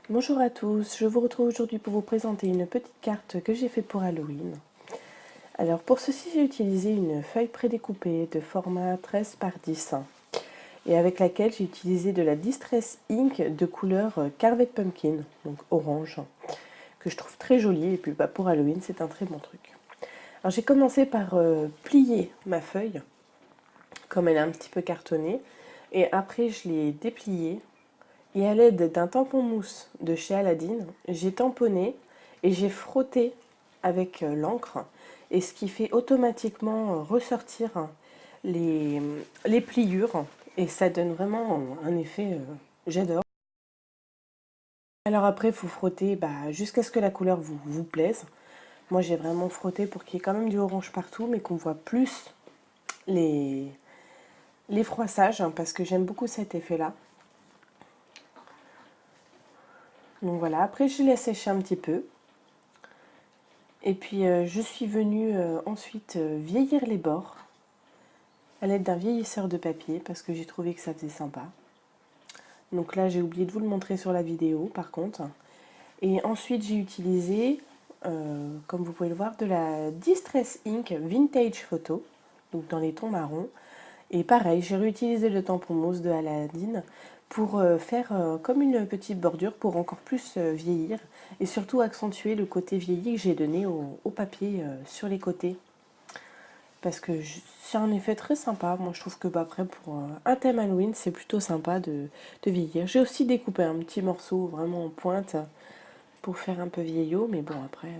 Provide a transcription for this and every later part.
Bonjour à tous, je vous retrouve aujourd'hui pour vous présenter une petite carte que j'ai faite pour Halloween. Alors pour ceci j'ai utilisé une feuille prédécoupée de format 13 par 10 et avec laquelle j'ai utilisé de la Distress Ink de couleur Carved Pumpkin, donc orange, que je trouve très jolie et puis pour Halloween c'est un très bon truc. Alors j'ai commencé par plier ma feuille comme elle est un petit peu cartonnée et après je l'ai dépliée. Et à l'aide d'un tampon mousse de chez Aladdin, j'ai tamponné et j'ai frotté avec l'encre, et ce qui fait automatiquement ressortir les pliures, et ça donne vraiment un effet, j'adore. Alors après, il faut frotter jusqu'à ce que la couleur vous plaise. Moi, j'ai vraiment frotté pour qu'il y ait quand même du orange partout, mais qu'on voit plus les, les froissages, parce que j'aime beaucoup cet effet-là. Donc voilà, après je l'ai séché un petit peu. Et puis je suis venue ensuite vieillir les bords à l'aide d'un vieillisseur de papier parce que j'ai trouvé que ça faisait sympa. Donc là j'ai oublié de vous le montrer sur la vidéo par contre. Et ensuite j'ai utilisé, comme vous pouvez le voir, de la Distress Ink Vintage Photo, donc dans les tons marrons. Et pareil, j'ai réutilisé le tampon mousse de Aladdin pour faire comme une petite bordure pour encore plus vieillir et surtout accentuer le côté vieilli que j'ai donné au papier sur les côtés. Parce que c'est un effet très sympa. Moi je trouve que après pour un thème Halloween c'est plutôt sympa de vieillir. J'ai aussi découpé un petit morceau vraiment en pointe pour faire un peu vieillot, mais bon après,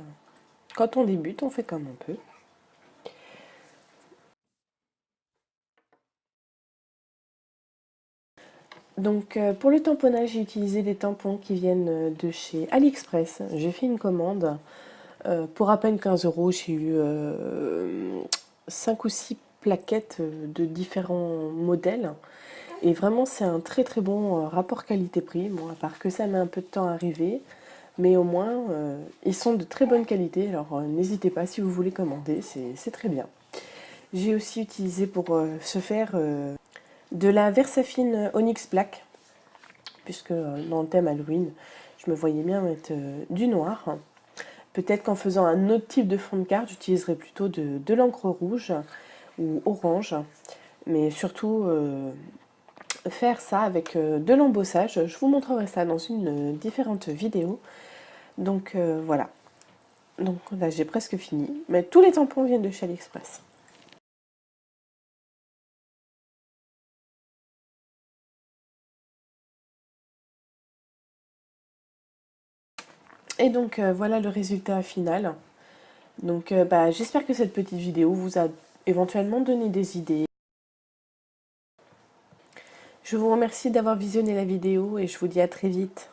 quand on débute on fait comme on peut. Donc pour le tamponnage, j'ai utilisé des tampons qui viennent de chez AliExpress. J'ai fait une commande pour à peine 15 euros. J'ai eu 5 ou 6 plaquettes de différents modèles. Et vraiment, c'est un très très bon rapport qualité-prix. Bon, à part que ça met un peu de temps à arriver. Mais au moins, ils sont de très bonne qualité. Alors n'hésitez pas si vous voulez commander, c'est très bien. J'ai aussi utilisé pour ce faire de la Versafine Onyx Black, puisque dans le thème Halloween, je me voyais bien mettre du noir. Peut-être qu'en faisant un autre type de fond de carte, j'utiliserai plutôt de l'encre rouge ou orange. Mais surtout, faire ça avec de l'embossage. Je vous montrerai ça dans une différente vidéo. Donc voilà. Donc là, j'ai presque fini. Mais tous les tampons viennent de chez AliExpress. Et donc voilà le résultat final. Donc j'espère que cette petite vidéo vous a éventuellement donné des idées. Je vous remercie d'avoir visionné la vidéo et je vous dis à très vite.